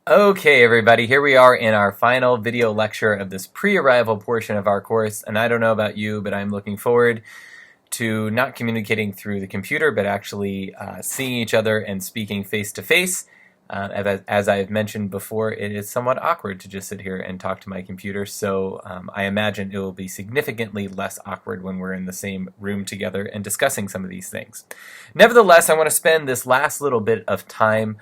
Okay, everybody, here we are in our final video lecture of this pre-arrival portion of our course, and I don't know about you, but I'm looking forward to not communicating through the computer, but actually seeing each other and speaking face-to-face. As I've mentioned before, it is somewhat awkward to just sit here and talk to my computer, so I imagine it will be significantly less awkward when we're in the same room together and discussing some of these things. Nevertheless, I want to spend this last little bit of time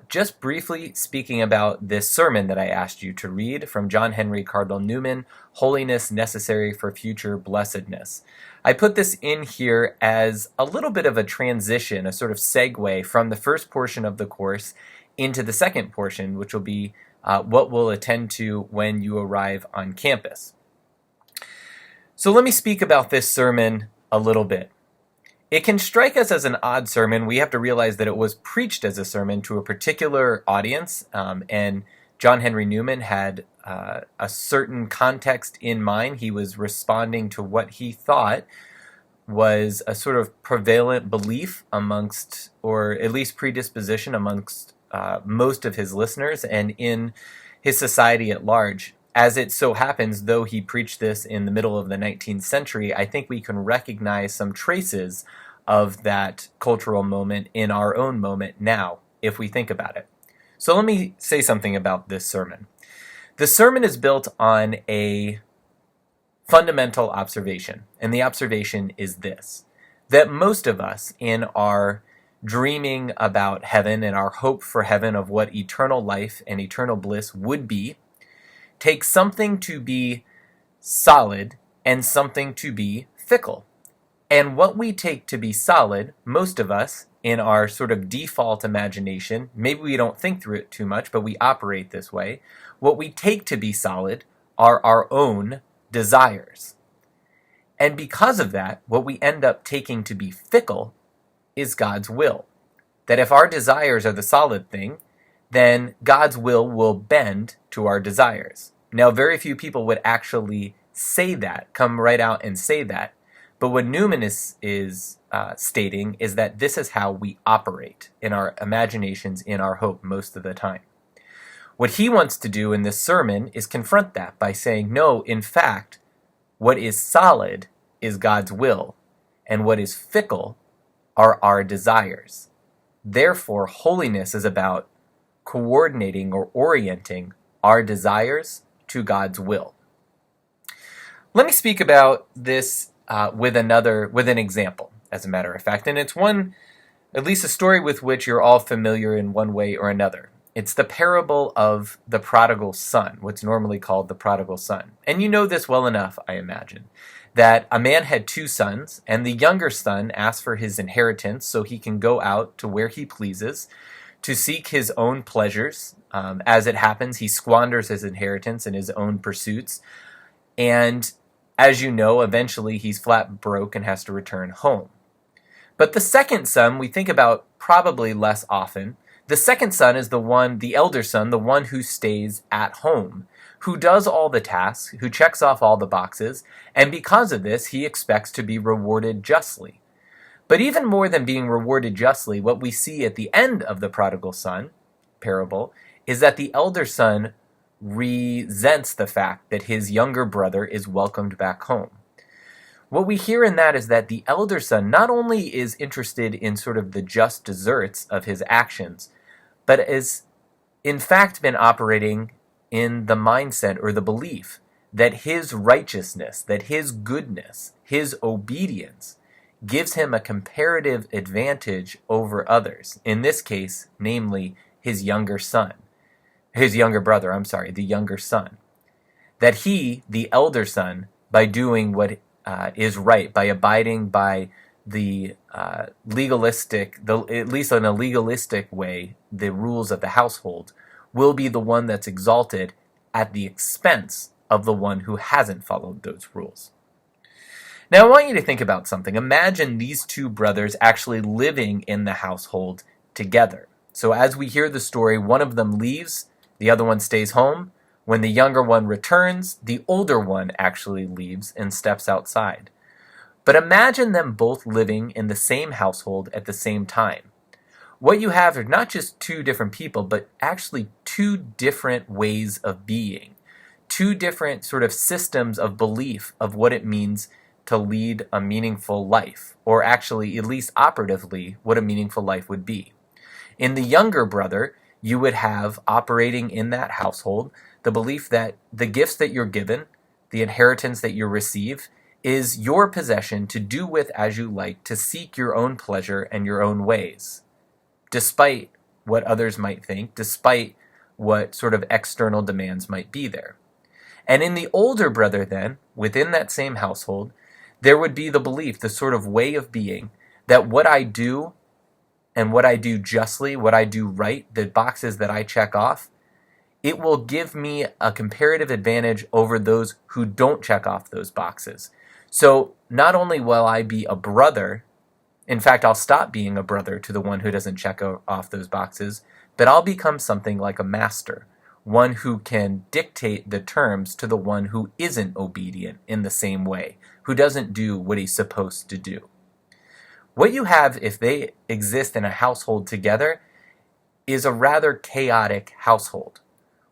just briefly speaking about this sermon that I asked you to read from John Henry Cardinal Newman, Holiness Necessary for Future Blessedness. I put this in here as a little bit of a transition, a sort of segue from the first portion of the course into the second portion, which will be what we'll attend to when you arrive on campus. So let me speak about this sermon a little bit. It can strike us as an odd sermon. We have to realize that it was preached as a sermon to a particular audience, and John Henry Newman had a certain context in mind. He was responding to what he thought was a sort of prevalent belief amongst, or at least predisposition amongst most of his listeners and in his society at large. As it so happens, though he preached this in the middle of the 19th century, I think we can recognize some traces of that cultural moment in our own moment now, if we think about it. So let me say something about this sermon. The sermon is built on a fundamental observation, and the observation is this, that most of us in our dreaming about heaven and our hope for heaven of what eternal life and eternal bliss would be, take something to be solid and something to be fickle. And what we take to be solid, most of us, in our sort of default imagination, maybe we don't think through it too much, but we operate this way, what we take to be solid are our own desires. And because of that, what we end up taking to be fickle is God's will. That if our desires are the solid thing, then God's will bend to our desires. Now, very few people would actually say that, come right out and say that. But what Newman is stating is that this is how we operate in our imaginations, in our hope most of the time. What he wants to do in this sermon is confront that by saying, no, in fact, what is solid is God's will, and what is fickle are our desires. Therefore, holiness is about coordinating or orienting our desires to God's will. Let me speak about this with an example, as a matter of fact, and it's one, at least a story with which you're all familiar in one way or another. It's the parable of the prodigal son, what's normally called the prodigal son. And you know this well enough, I imagine, that a man had two sons, and the younger son asked for his inheritance so he can go out to where he pleases to seek his own pleasures. As it happens, he squanders his inheritance in his own pursuits. And as you know, eventually he's flat broke and has to return home. But the second son, we think about probably less often. The second son is the elder son, the one who stays at home, who does all the tasks, who checks off all the boxes, and because of this, he expects to be rewarded justly. But even more than being rewarded justly, what we see at the end of the prodigal son parable is that the elder son resents the fact that his younger brother is welcomed back home. What we hear in that is that the elder son not only is interested in sort of the just deserts of his actions, but has in fact been operating in the mindset or the belief that his righteousness, that his goodness, his obedience gives him a comparative advantage over others. In this case, namely, his younger brother, the younger son. That he, the elder son, by doing what is right, by abiding by the legalistic, at least in a legalistic way, the rules of the household, will be the one that's exalted at the expense of the one who hasn't followed those rules. Now, I want you to think about something. Imagine these two brothers actually living in the household together. So as we hear the story, one of them leaves, the other one stays home. When the younger one returns, the older one actually leaves and steps outside. But imagine them both living in the same household at the same time. What you have are not just two different people, but actually two different ways of being, two different sort of systems of belief of what it means to lead a meaningful life, or actually, at least operatively, what a meaningful life would be. In the younger brother, you would have operating in that household the belief that the gifts that you're given, the inheritance that you receive, is your possession to do with as you like, to seek your own pleasure and your own ways, despite what others might think, despite what sort of external demands might be there. And in the older brother then, within that same household, there would be the belief, the sort of way of being, that what I do and what I do justly, what I do right, the boxes that I check off, it will give me a comparative advantage over those who don't check off those boxes. So not only will I be a brother, in fact, I'll stop being a brother to the one who doesn't check off those boxes, but I'll become something like a master, one who can dictate the terms to the one who isn't obedient in the same way, who doesn't do what he's supposed to do. What you have if they exist in a household together is a rather chaotic household.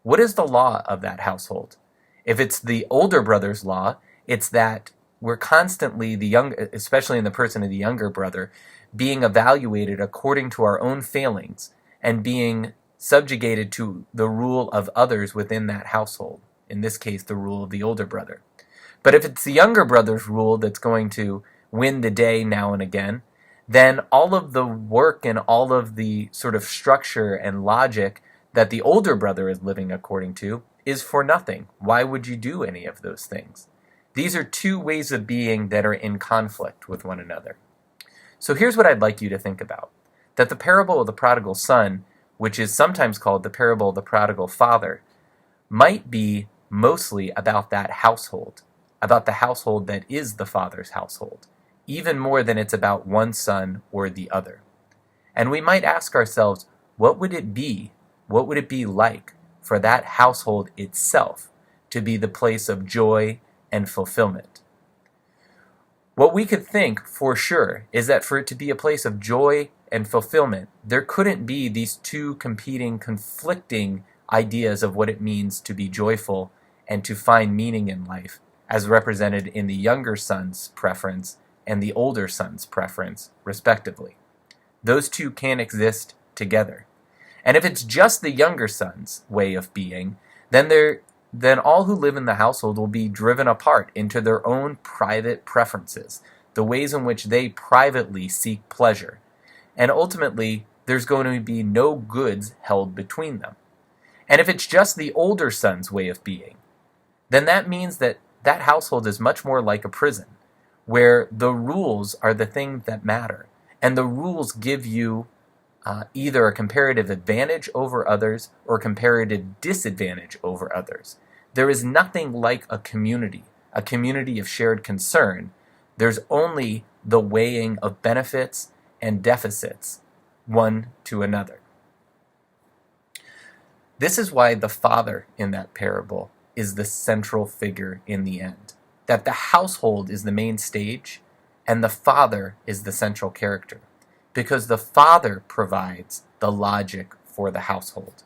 What is the law of that household? If it's the older brother's law, it's that we're constantly, especially in the person of the younger brother, being evaluated according to our own failings and being subjugated to the rule of others within that household, in this case, the rule of the older brother. But if it's the younger brother's rule that's going to win the day now and again, then all of the work and all of the sort of structure and logic that the older brother is living according to is for nothing. Why would you do any of those things? These are two ways of being that are in conflict with one another. So here's what I'd like you to think about. That the parable of the prodigal son, which is sometimes called the parable of the prodigal father, might be mostly about that household, about the household that is the father's household, even more than it's about one son or the other. And we might ask ourselves, what would it be? What would it be like for that household itself to be the place of joy and fulfillment? What we could think for sure is that for it to be a place of joy and fulfillment, there couldn't be these two competing, conflicting ideas of what it means to be joyful and to find meaning in life, as represented in the younger son's preference and the older son's preference, respectively. Those two can't exist together. And if it's just the younger son's way of being, then all who live in the household will be driven apart into their own private preferences, the ways in which they privately seek pleasure. And ultimately, there's going to be no goods held between them. And if it's just the older son's way of being, then that means that that household is much more like a prison, where the rules are the thing that matter. And the rules give you either a comparative advantage over others or comparative disadvantage over others. There is nothing like a community of shared concern. There's only the weighing of benefits and deficits one to another. This is why the father in that parable is the central figure in the end. That the household is the main stage and the father is the central character. Because the father provides the logic for the household.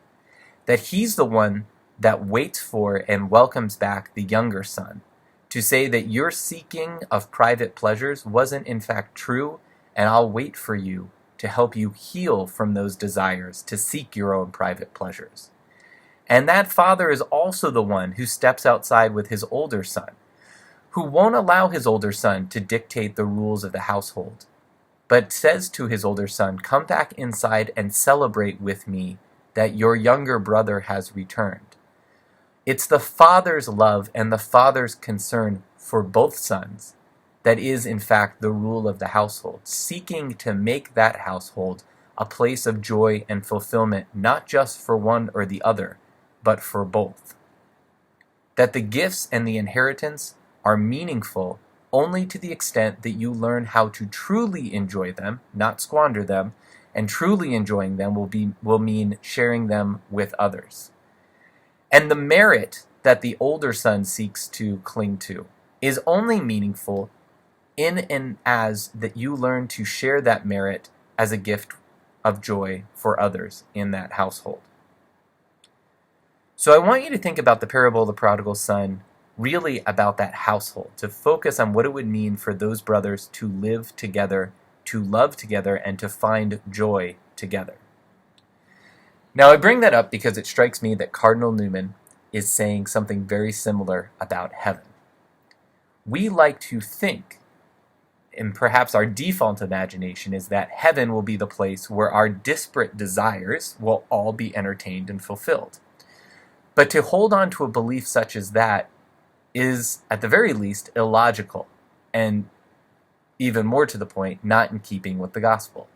That he's the one that waits for and welcomes back the younger son to say that your seeking of private pleasures wasn't in fact true, and I'll wait for you to help you heal from those desires to seek your own private pleasures. And that father is also the one who steps outside with his older son, who won't allow his older son to dictate the rules of the household, but says to his older son, come back inside and celebrate with me that your younger brother has returned. It's the father's love and the father's concern for both sons that is, in fact, the rule of the household, seeking to make that household a place of joy and fulfillment, not just for one or the other, but for both. That the gifts and the inheritance are meaningful only to the extent that you learn how to truly enjoy them, not squander them, and truly enjoying them will mean sharing them with others. And the merit that the older son seeks to cling to is only meaningful in and as that you learn to share that merit as a gift of joy for others in that household. So I want you to think about the parable of the prodigal son really about that household, to focus on what it would mean for those brothers to live together, to love together, and to find joy together. Now I bring that up because it strikes me that Cardinal Newman is saying something very similar about heaven. We like to think, and perhaps our default imagination is that heaven will be the place where our disparate desires will all be entertained and fulfilled. But to hold on to a belief such as that is, at the very least, illogical, and even more to the point, not in keeping with the gospel.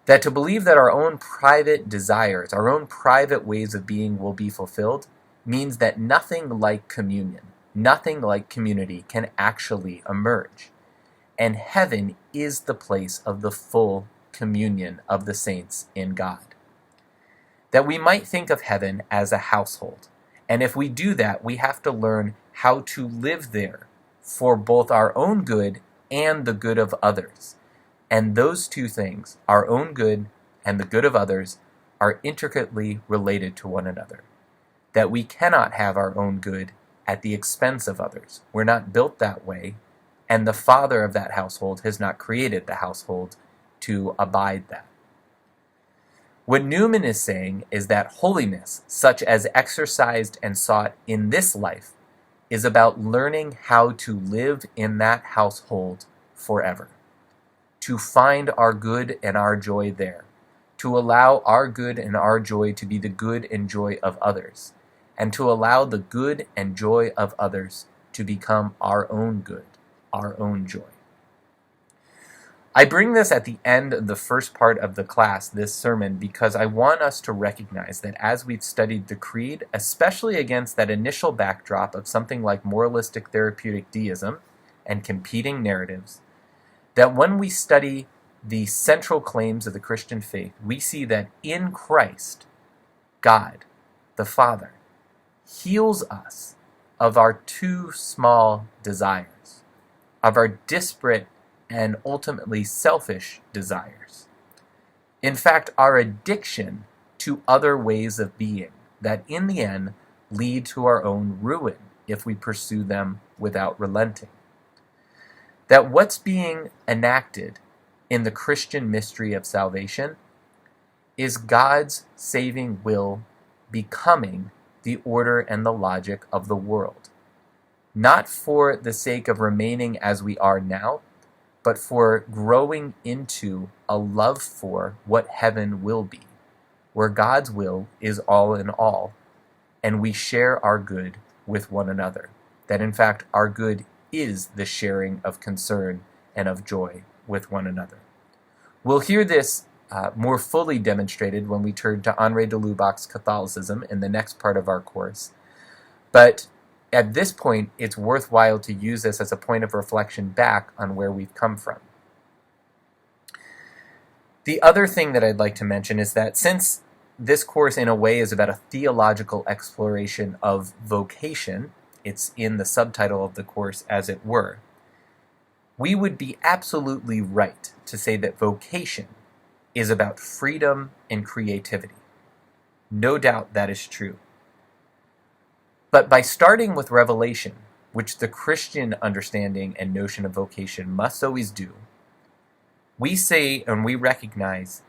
That to believe that our own private desires, our own private ways of being will be fulfilled, means that nothing like communion, nothing like community can actually emerge. And heaven is the place of the full communion of the saints in God. That we might think of heaven as a household. And if we do that, we have to learn how to live there for both our own good and the good of others. And those two things, our own good and the good of others, are intricately related to one another. That we cannot have our own good at the expense of others. We're not built that way, and the father of that household has not created the household to abide that. What Newman is saying is that holiness, such as exercised and sought in this life, is about learning how to live in that household forever, to find our good and our joy there, to allow our good and our joy to be the good and joy of others, and to allow the good and joy of others to become our own good, our own joy. I bring this at the end of the first part of the class, this sermon, because I want us to recognize that as we've studied the Creed, especially against that initial backdrop of something like moralistic therapeutic deism and competing narratives, that when we study the central claims of the Christian faith, we see that in Christ, God, the Father, heals us of our too small desires, of our disparate and ultimately selfish desires. In fact, our addiction to other ways of being that in the end lead to our own ruin if we pursue them without relenting. That what's being enacted in the Christian mystery of salvation is God's saving will becoming the order and the logic of the world, not for the sake of remaining as we are now, but for growing into a love for what heaven will be, where God's will is all in all, and we share our good with one another. That in fact, our good is the sharing of concern and of joy with one another. We'll hear this more fully demonstrated when we turn to Henri de Lubac's Catholicism in the next part of our course. But at this point, it's worthwhile to use this as a point of reflection back on where we've come from. The other thing that I'd like to mention is that since this course in a way is about a theological exploration of vocation, it's in the subtitle of the course as it were, we would be absolutely right to say that vocation is about freedom and creativity. No doubt that is true. But by starting with revelation, which the Christian understanding and notion of vocation must always do, we say and we recognize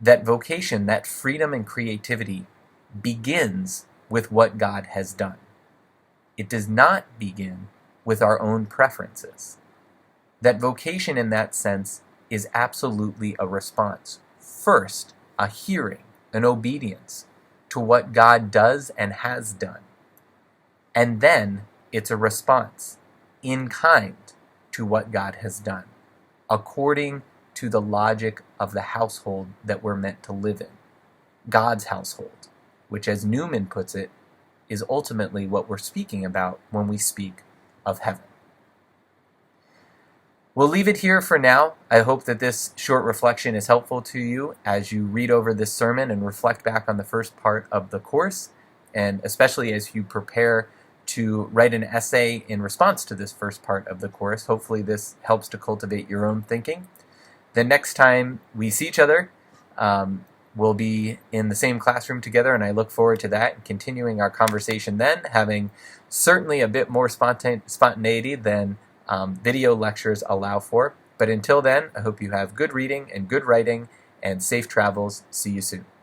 that vocation, that freedom and creativity, begins with what God has done. It does not begin with our own preferences. That vocation in that sense is absolutely a response. First, a hearing, an obedience to what God does and has done. And then it's a response in kind to what God has done, according to the logic of the household that we're meant to live in, God's household, which, as Newman puts it, is ultimately what we're speaking about when we speak of heaven. We'll leave it here for now. I hope that this short reflection is helpful to you as you read over this sermon and reflect back on the first part of the course, and especially as you prepare to write an essay in response to this first part of the course. Hopefully this helps to cultivate your own thinking. The next time we see each other, we'll be in the same classroom together, and I look forward to that and continuing our conversation then, having certainly a bit more spontaneity than video lectures allow for. But until then, I hope you have good reading and good writing and safe travels. See you soon.